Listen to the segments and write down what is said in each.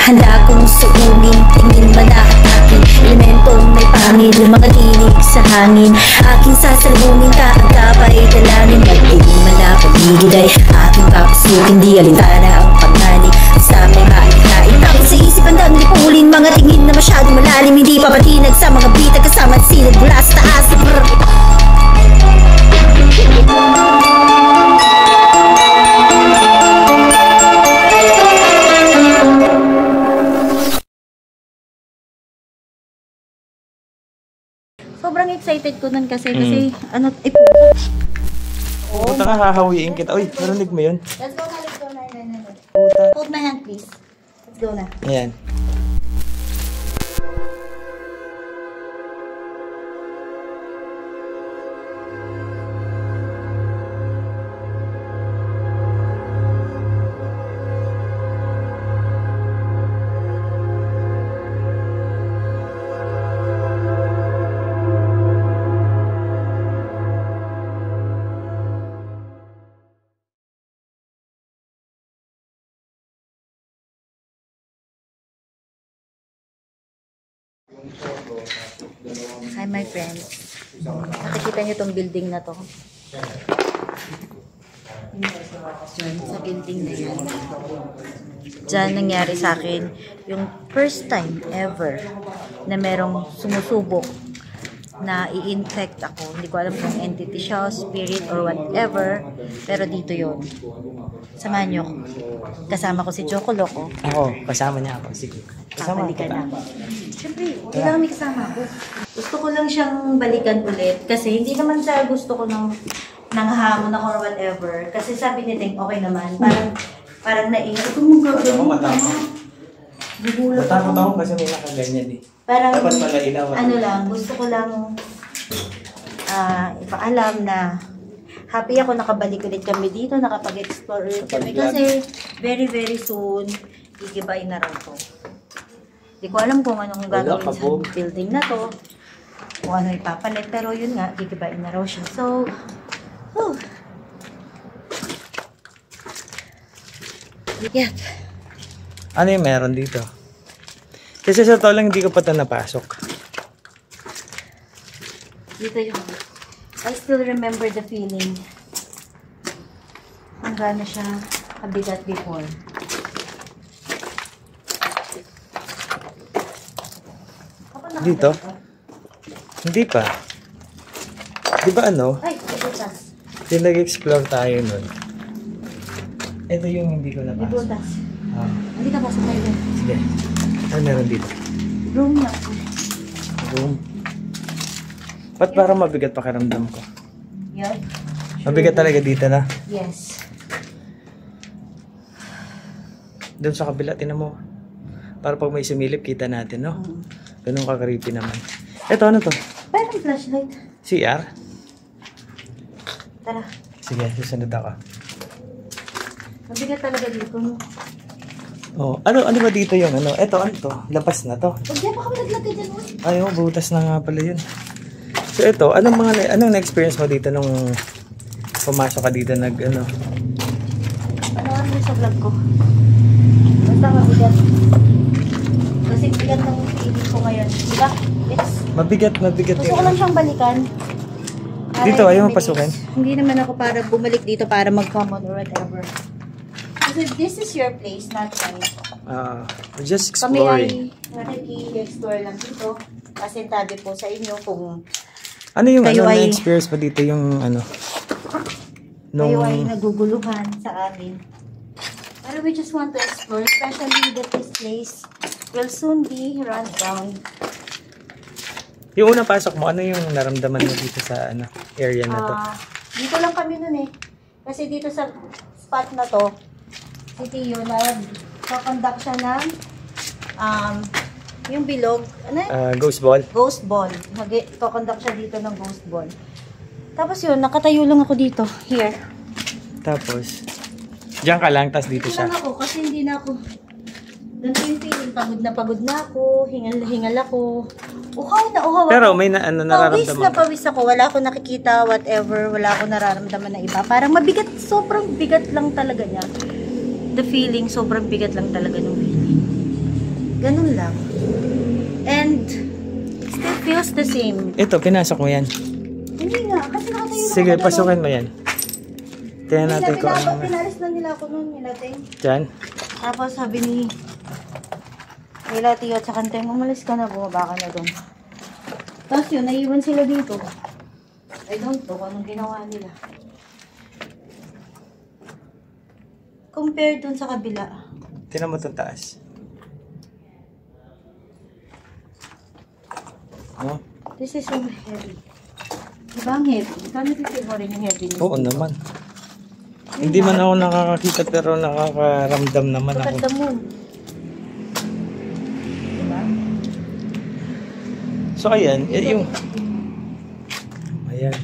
Handa kong suunin, tingin malahat akin. Elementong may pangil, mga tinig sa hangin. Aking sasalubungin ka, ang kapay dalangin. Magiging malapaligid ay aking papasukin. Di alintana ang panganig sa may maikain. Tapos sa isip ang dang lipulin, mga tingin na masyadong malalim. Hindi papatinag sa mga bita kasama at sinag mula sa taas. Sobrang excited ko nun kasi ano, puta. Puta ka, hahawiin kita. Uy, narinig mo yun? Let's go na, let's go na. Puta. Hold my hand please. Let's go na. Ayan. Hi my friends. Nakikita niyo tong building na to? Diyan, sa building na yan. Diyan nangyari sa akin yung first time ever na merong sumusubok na i-infect ako. Hindi ko alam kung entity siya, spirit, or whatever. Pero dito yon. Samahan niyo ako. Kasama ko si Choco Loco. Ako, kasama niya ako. Sige. Kasama Balikan na. Siyempre, kailangan may kasama ako. Gusto ko lang siyang balikan ulit. Kasi hindi naman sa gusto ko ng hamon ako or whatever. Kasi sabi ni Ting, okay naman. Parang naingat. Ito mong gagawin. Ako matakot. Nagulat Matakot ako kasi may nakaganyan eh. Parang, dapat pala ilaw. ano lang, gusto ko lang ipaalam na happy ako nakabalik ulit kami dito, nakapag-explore ulit kami. Kasi very very soon, gigibayin na raw to. Hindi ko alam kung anong gagawin sa building na to. Kung ano ipapalit. Pero yun nga, gigibayin na raw siya. So, yeah. Ano yung meron dito? Kasi sa totoo lang hindi ko pa ito napasok. Dito yung, I still remember the feeling. Kung gaano siya kabigat before. Dito? Hindi pa. Di ba ano? Ay, butas. Yung nag-explore tayo nun. Ito yung hindi ko napasok. Butas. Hindi ka pasok tayo din. Sige. Ano meron dito? Room na. Room. Ba't parang mabigat pakiramdam ko? Yan. Mabigat talaga dito na. Yes. Doon sa kabila, tinan mo. Para pag may sumilip, kita natin, no? Ganun ka-creepy naman. Ito, ano to? Parang flashlight. CR? Tara. Sige, susunod ako. Mabigat talaga dito. Oh, ano ba dito yung ano? Ito, ano to? Labas na to. Huwag yan, baka malaglag dyan mo. Ay, oh, butas na nga pala yun. So ito, anong na-experience mo dito nung pumasok ka dito ano? Ano sa vlog ko? Basta mabigat. Kasi bigat ng feeling ko ngayon. Diba? Mabigat Gusto ko lang siyang balikan. Dito, ayaw mo pasukin? Hindi naman ako para bumalik dito para mag-common or whatever. Kasi this is your place, not mine. Just Kami exploring. ay nakiki-explore lang dito. Kasi tabi po sa inyo kung Ano yung kayo ano, ay- na-experience mo dito yung ano? kayo ay naguguluhan sa amin. Pero we just want to explore, especially that this place will soon be run down. Yung unang pasok mo, ano yung naramdaman mo dito sa ano area na to? Dito lang kami nun eh. Kasi dito sa spot na to, si Tio nag-conduct siya ng yung bilog, ano yun? Ghost ball? Ghost ball. Nag-conduct siya dito ng ghost ball. Tapos yun, nakatayo lang ako dito. Here. Tapos, diyan ka lang, tapos dito Dito siya. lang ako kasi hindi na ako. Ganito yung feeling. Pagod na ako. Hingal ako. Uhaw na uhaw ako. Pero may nararamdaman. Pawis na pawis ako. Wala akong nakikita, whatever. Wala akong nararamdaman na iba. Parang mabigat. Sobrang bigat lang talaga niya. The feeling, sobrang bigat lang talaga ng feeling. Ganun lang. And, still feels the same. Ito, pinasok mo yan. Hindi nga, kasi nakatayo Sige, pasukin mo yan. Tingnan natin kung ano. Pinalis na nila ako noon, nilating. Diyan. Tapos sabi ni Tio at sa kanteng, umalis ka na, bumaba ka na doon. Tapos yun, naiwan sila dito. I don't know kung anong ginawa nila. Compared dun sa kabila. Tingnan mo itong taas. Oh. This is so heavy. Diba ang heavy? Kano titigil mo rin yung heavy niya? Oo naman. Hindi man ako nakakakita pero nakakaramdam naman ako. Pagkanda mo. Diba? So ayan, yung... Ayan.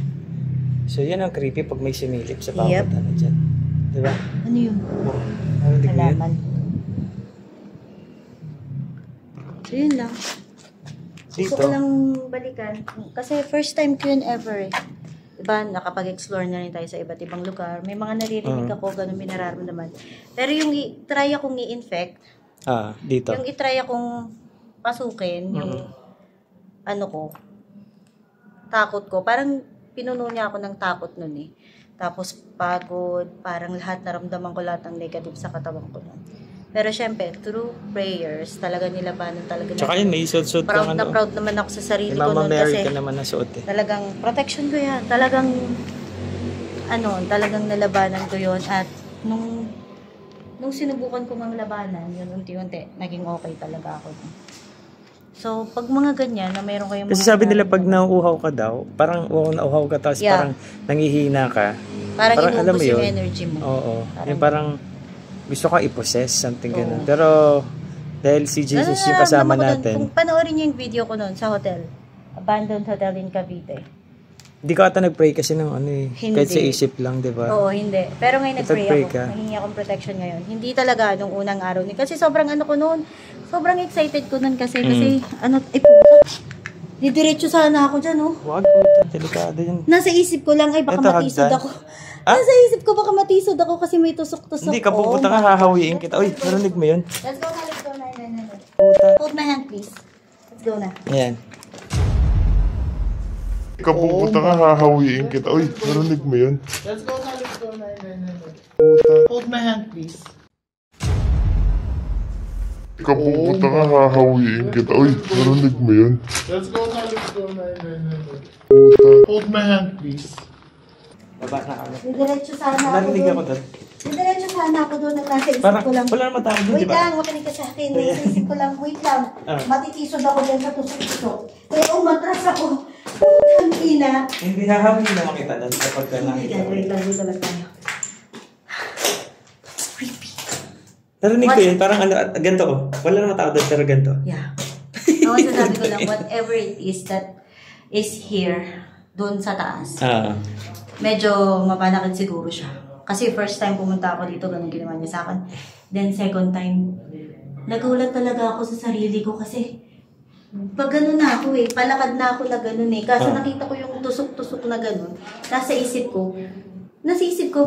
So yan ang creepy pag may similip sa bawat ano dyan. Diba? Ano yun? Halaman. So yun lang. Gusto ko lang balikan. Kasi first time ko yun ever eh. Diba, nakapag-explore na rin tayo sa iba't ibang lugar. May mga naririnig ako, ganun may nararamdaman. Pero yung try akong i-infect, dito. yung i-try akong pasukin, yung ano ko, takot ko. Parang pinuno niya ako ng takot nun eh. Tapos pagod, parang lahat, naramdaman ko lahat ng negative sa katawan ko nun. Pero syempre, through prayers, talaga nilabanan talaga. Tsaka yun, may suot-suot proud na proud naman ako sa sarili ko Mama noon Mary kasi ka naman na suot eh. talagang protection ko yan. Talagang talagang nalabanan ko yun. At nung sinubukan ko ng labanan, yun unti-unti, naging okay talaga ako. So, pag mga ganyan, na mayroon kayong kasi sabi nila pag nauuhaw ka daw, parang nauuhaw ka tapos parang nangihina ka. Parang alam mo inubos yung yun? energy mo. Oo. Yung parang gusto ka i-possess, something ganun. Pero dahil si Jesus yung kasama natin. Kung panoorin niyo yung video ko noon sa hotel, abandoned hotel in Cavite. Hindi ka ata nag-pray kasi ng ano eh. Hindi. Kahit sa isip lang, di ba? Oo, hindi. Pero ngayon nag-pray ako. ka. Nangingi akong protection ngayon. Hindi talaga nung unang araw. Kasi sobrang ano ko noon. Sobrang excited ko noon kasi. Kasi puta. Didiretso sana ako dyan, oh. Wag, puta. Delikado yun. Nasa isip ko lang, baka matisod ako. Nasa isip ko, baka matisod ako kasi may tusok-tusok. Hindi ka pupunta nga, hahawiin kita. Uy, narinig mo yun? Let's go na, let's go na. Puta. Hold my hand, please. Let's go na. Ayan. Ikaw pupunta ka, hahawiin kita. Uy, narinig mo yun? Let's go na. Puta. Hold my hand, please. Ikaw pupunta ka, hahawiin kita. Uy, narinig mo yun? Let's go na. Puta. Hold my hand, please. Baba na kami. Didiretso sana ako Narinig doon. ako doon. Didiretso sana ako doon. Nasa isip Parang, ko lang. wala naman tao doon, Wait di ba? lang, makinig ka sa akin. Nasa isip ko lang, wait lang. Matitisod ako dyan sa tusok-tusok. Kaya umatras ako. Putang ina. Hindi hahawiin naman kita doon kapag ka nakita. Wait lang, dito lang tayo. Creepy. Narinig ko yun, parang ganito ko. Wala naman tao doon, pero ganito. Yeah. Ako sasabi ko lang, whatever it is that is here, doon sa taas. Medyo mapanakit siguro siya. Kasi first time pumunta ako dito, ganun ginawa niya sa akin. Then second time, nagulat talaga ako sa sarili ko kasi pag gano'n na ako palakad na ako na gano'n Kaso nakita ko yung tusok-tusok na gano'n. Nasa isip ko,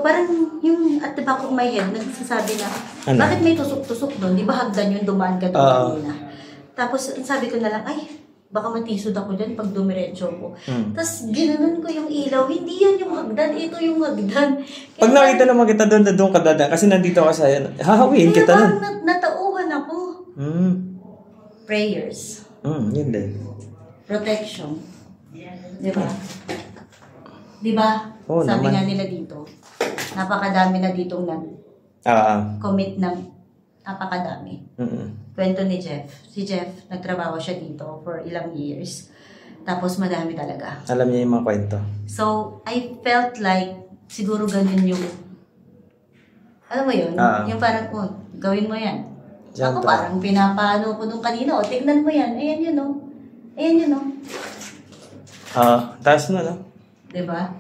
parang yung at the back of my head, nagsasabi na, bakit may tusok-tusok doon? Di ba hagdan yun, dumaan ka doon na. Tapos sabi ko na lang, ay, baka matisod ako dyan pag dumiretso ko. Tapos ginanon ko yung ilaw, hindi yan yung hagdan, ito yung hagdan. Kaya pag nakita naman kita doon ka dadaan, kasi nandito ka sa yan, hahawiin kita nun. Natauhan ako. Prayers. Yun din. Protection. Diba? Diba? Oo, Sabi naman. nga nila dito, napakadami na ditong commit ng napakadami. Kwento ni Jeff. Si Jeff, nagtrabaho siya dito for ilang years. Tapos madami talaga. Alam niya yung mga kwento. So, I felt like siguro ganun yung alam mo yun? Yung parang, gawin mo yan. Diyan Ako to. parang pinapano ko nung kanina. Tignan mo yan. Ayan yun, no? Ayan yun, no? Taas na, no? Diba?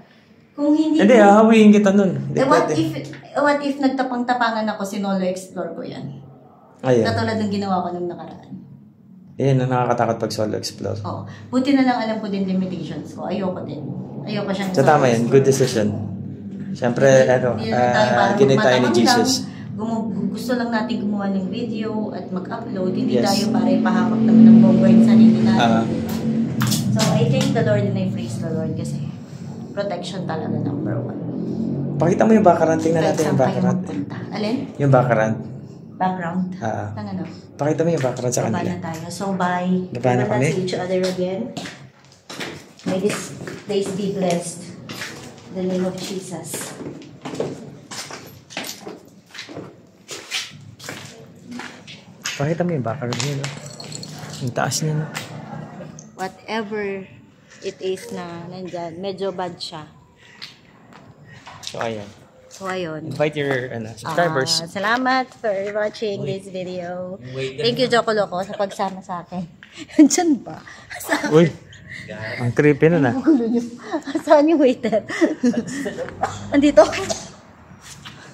Kung hindi... Hindi, hahawiin kita nun. What if nagtapang-tapangan ako, sinolo explore ko yan? Ayan. Katulad ng ginawa ko nung nakaraan. Yan, nakakatakot pag solo explore. Oo. Buti na lang alam ko din limitations ko. Ayoko din. Ayoko siyang... So tama yan, good decision. Siyempre, ginay tayo ni Jesus. gusto lang natin gumawa ng video at mag-upload, hindi Yes. tayo para ipahawak naman ng bonggoy sa sarili natin. Ah. Diba? So, I thank the Lord and I praise the Lord kasi protection talaga number 1. Pakita mo yung baccarat. Tingnan natin yung baccarat. Alin? Yung baccarat. Background? Ah. Ng ano? Pakita mo yung baccarat sa Baba kanila. na tayo. So, bye. Baba na kami? See each other again. May this days be blessed. In the name of Jesus. Pakita mo yung baccarat niya, no? Yung taas niya, no? Whatever it is na nandyan, medyo bad siya. So, ayan. So, ayun. Invite your subscribers. Salamat for watching this video. Thank you, Joko Loco, sa pagsama sa akin. Diyan ba? Uy, ang creepy nun, ah. Gulo niyo. Saan yung waiter? Andito.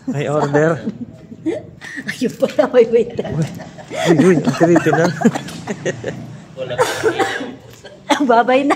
May order. Ayun pala, may waiter. Uy, ang creepy nun. Babay na.